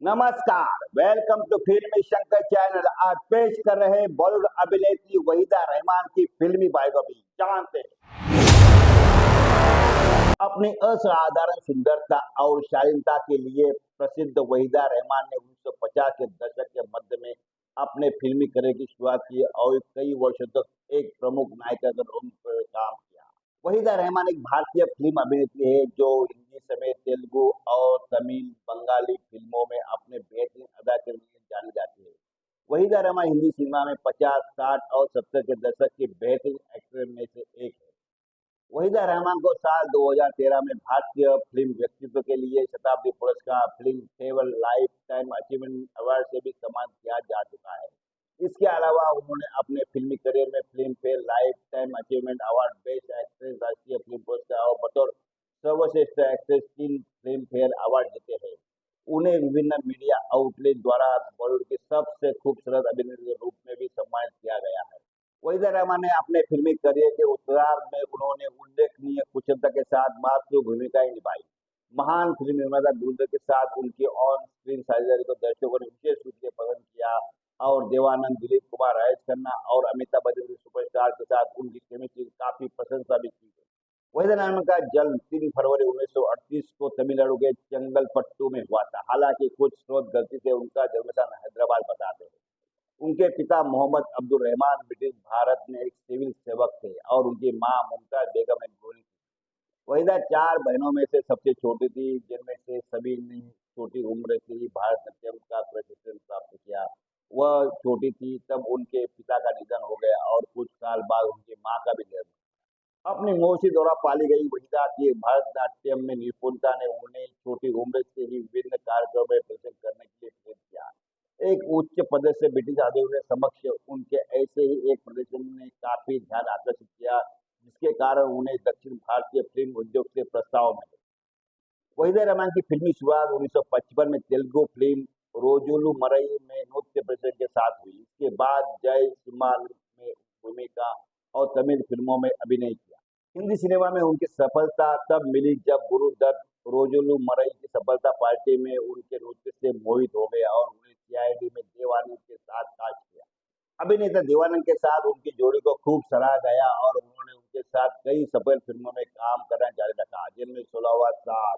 नमस्कार, welcome to फिल्मी Shankar channel. आज पेश कर रहे हैं बॉलीवुड अभिनेत्री वहीदा रहमान की फिल्मी बायोग्राफी। जानते हैं अपनी असाधारण सुंदरता और शालीनता के लिए प्रसिद्ध वहीदा रहमान ने 1950 के दशक के मध्य में अपने फिल्मी करियर की शुरुआत की और कई वर्षों तक एक प्रमुख नायिका के रूप में काम किया। वहीदा रहमान एक भारतीय फिल्म अभिनेत्री है जो हिंदी समेत तेलुगु और तमिल बंगाली फिल्मों में अपने बेहतरीन अदा के लिए जानी जाती है। वहीदा रहमान हिंदी सिनेमा में 50, 60 और 70 के दशक की बेहतरीन एक्टर में से एक है। वहीदा रहमान को साल 2013 में भारतीय फिल्म व्यक्तित्व के लिए शताब्दी पुरस्कार, film fair life time achievement award से भी सम्मानित किया जा चुका है। इसके अलावा उन्होंने अपने फिल्मी करियर में film fair life time achievement award, best actress राष्ट्रीय फिल्म पुरस्कार और बतौर सर्वश्रेष्ठ एक्ट्रेस 3 फिल्म फेयर अवार्ड जीते हैं। उन्हें विभिन्न मीडिया आउटलेट द्वारा बॉलीवुड की सबसे खूबसूरत अभिनेत्री के रूप में भी सम्मानित किया गया है। वहीदा रहमान ने अपने फिल्मी करियर के उत्तरार्ध में उन्होंने उल्लेखनीय कुशलता के साथ मातृ भूमिकाएं निभाई। महान फिल्म निर्माता गुरुदत्त के साथ उनकी ऑन स्क्रीन साझेदारी को दर्शकों ने विशेष रूप से पसंद किया और देवानंद, दिलीप कुमार, राजेश खन्ना और अमिताभ बच्चन जैसे सुपरस्टार के साथ उनकी केमिस्ट्री की काफी प्रशंसा भी की गई। वहीदा रहमान का जन्म 3 फरवरी 1938 को तमिलनाडु के चंगलपट्टू में हुआ था। हालांकि कुछ स्रोत गलती से उनका जन्मस्थान हैदराबाद बताते हैं। उनके पिता मोहम्मद अब्दुल रहमान ब्रिटिश भारत में एक सिविल सेवक थे और उनकी मां मुमताज बेगम एक गृहिणी थी। वहीदा 4 बहनों में से सबसे छोटी थी, जिनमें से सभी ने छोटी उम्र से ही भारतनाट्यम का प्रशिक्षण प्राप्त किया। वह छोटी थी तब उनके पिता का निधन हो गया और कुछ साल बाद उनकी मां का भी निधन। अपनी मौसी द्वारा पाली गई वहीदा की भरतनाट्यम में निपुणता ने उन्हें छोटी उम्र से ही विभिन्न कार्यक्रमों में प्रदर्शन करने के लिए प्रेरित किया। एक उच्च पदस्थ ब्रिटिश अधिकारी के समक्ष उनके ऐसे ही एक प्रदर्शन ने काफी ध्यान आकर्षित किया, जिसके कारण उन्हें दक्षिण भारतीय फिल्म उद्योग से प्रस्ताव मिले। वहीदा रहमान की फिल्मी शुरुआत 1955 में तेलुगु फिल्म रोजुलु मरई में नृत्य प्रदर्शन के साथ हुई। इसके बाद जय सिम्हा में भूमिका और तमिल फिल्मों में अभिनय किया। हिंदी सिनेमा में उनकी सफलता तब मिली जब गुरुदत्त रोजुलु मरई की सफलता पार्टी में उनके नृत्य से मोहित हो गया और उन्हें सीआईडी में देवानंद के साथ कास्ट किया। अभिनेता देवानंद के साथ उनकी जोड़ी को खूब सराहा गया और उन्होंने उनके साथ कई सफल फिल्मों में काम करना जारी रखा, जिनमें 16वां साल,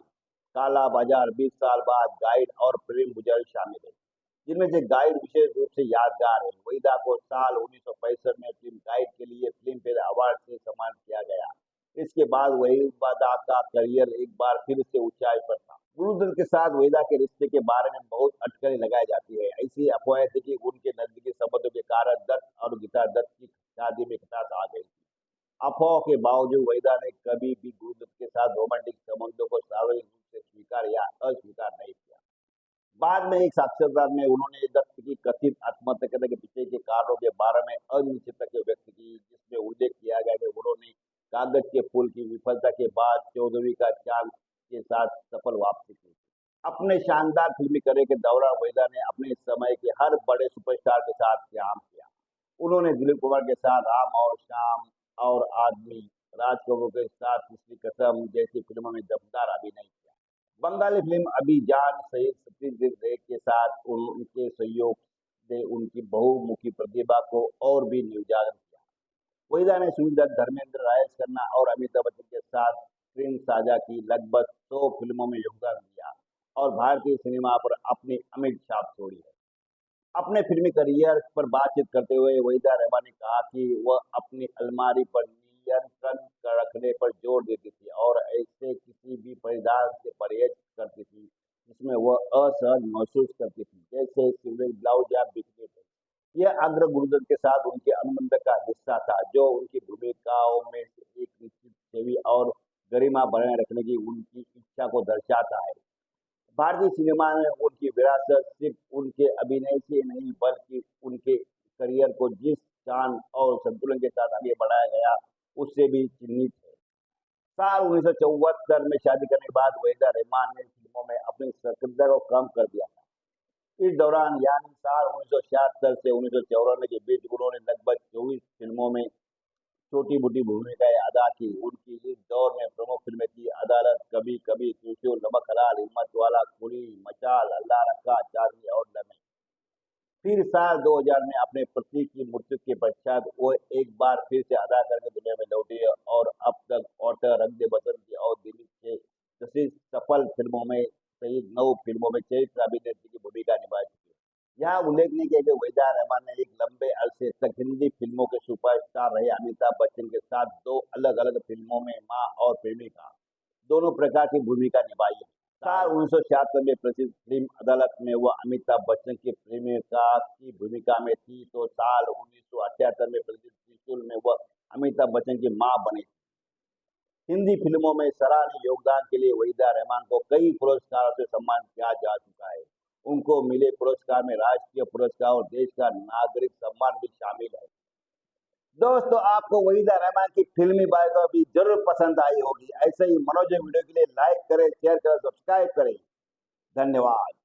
काला बाजार, 20 साल बाद, गाइड और प्रेम गुजर शामिल है। जिनमें से गाइड विशेष रूप से यादगार है। वहीदा को साल 1965 में फिल्म गाइड के लिए फिल्म फेयर अवार्ड से सम्मानित किया गया। इसके बाद वहीदा का करियर एक बार फिर से ऊंचाई पर था। गुरुदत्त के साथ वहीदा के रिश्ते के बारे में बहुत अटकलें लगाई जाती है। ऐसी अफवाहें थी कि उनके नजदीकी संबंधों के कारण दत्त और गीता दत्त की शादी में खटास आ गई थी। अफवाहों के बावजूद वहीदा ने कभी भी गुरुदत्त के साथ रोमांटिक संबंधों को सार्वजनिक रूप से स्वीकार या अस्वीकार नहीं किया। बाद में एक साक्षात्कार में उन्होंने दत्त की कथित आत्महत्या करने के पीछे के कारणों के बारे में अनिश्चितता व्यक्त की, जिसमें उल्लेख किया गया कि उन्होंने कागज के फूल की विफलता के बाद 14वीं का चांद के साथ सफल वापसी की। अपने शानदार फिल्मी करियर के दौरान वहीदा ने अपने समय के हर बड़े सुपरस्टार के साथ काम किया। उन्होंने दिलीप कुमार के साथ राम और श्याम और आदमी, राज कपूर के साथ तीसरी कसम जैसी फिल्मों में दमदार अभिनय किया। बंगाली फिल्म अभिजान सहित सत्यजीत रे के साथ उनके सहयोग से उनकी बहुमुखी प्रतिभा को और भी उजागर किया। वहीदा ने सुनील दत्त, धर्मेंद्र, राजेश खन्ना और अमिताभ बच्चन के साथ स्क्रीन साझा की लगभग 100 फिल्मों में योगदान दिया और भारतीय सिनेमा पर अपनी अमिट छाप छोड़ी है। अपने फिल्मी करियर पर बातचीत करते हुए वहीदा रहमान ने कहा कि वह अपनी अलमारी पर नियंत्रण रखने पर जोर देती थी और ऐसे किसी भी परिधान से परहेज करती थी जिसमें वह असहज महसूस करती थी, जैसे सिविल ब्लाउज या बिकनी ड्रेस। यह आग्रह गुरुदत्त के साथ उनके अनुबंध का हिस्सा था, जो उनकी भूमिकाओं में से एक निश्चित छवि और गरिमा बनाए रखने की उनकी इच्छा को दर्शाता है। भारतीय सिनेमा में उनकी विरासत सिर्फ उनके अभिनय से नहीं बल्कि उनके करियर को जिस शान और संतुलन के साथ आगे बढ़ाया गया उससे भी चिन्हित है। साल 1974 में शादी करने के बाद वहीदा रहमान ने फिल्मों में अपनी सक्रियता को कम कर दिया था। इस दौरान यानी साल 1976 से 1994 के बीच उन्होंने लगभग 24 फिल्मों में छोटी-मोटी भूमिकाएं अदा की। उनकी इस दौर में प्रमुख फिल्में थीं अदालत, कभी कभी त्रिशूल, नमक हलाल, हिम्मत वाला, कुली, मचाल, अल्लाह रखा, फिर साल 2000 में अपने पति की मृत्यु के पश्चात वो एक बार फिर से अदा करके दुनिया में लौटी है और अब तक ऑटर, रंग दे बसंती और दिलीप के जैसी सफल फिल्मों में सहित 9 फिल्मों में चरित्र अभिनेत्री की भूमिका निभा चुकी है। यहाँ उल्लेखनीय है कि वहीदा रहमान ने एक लंबे अरसे तक हिंदी फिल्मों के सुपरस्टार रहे अमिताभ बच्चन के साथ 2 अलग-अलग फिल्मों में मां और प्रेमिका दोनों प्रकार की भूमिका निभाई है। साल 1976 में प्रसिद्ध फिल्म अदालत में वह अमिताभ बच्चन की प्रेमिका की भूमिका में थी, तो साल 1978 में प्रसिद्ध त्रिशूल में वह अमिताभ बच्चन की मां बनी थी। हिंदी फिल्मों में सराहनीय योगदान के लिए वहीदा रहमान को कई पुरस्कारों से सम्मानित किया जा चुका है। उनको मिले पुरस्कार में राष्ट्रीय पुरस्कार और देश का नागरिक सम्मान भी शामिल है। दोस्तों, आपको वहीदा रहमान की फिल्मी बायोग्राफी जरूर पसंद आई होगी। ऐसे ही मनोरंजक वीडियो के लिए लाइक करें, शेयर करें, सब्सक्राइब करें। धन्यवाद।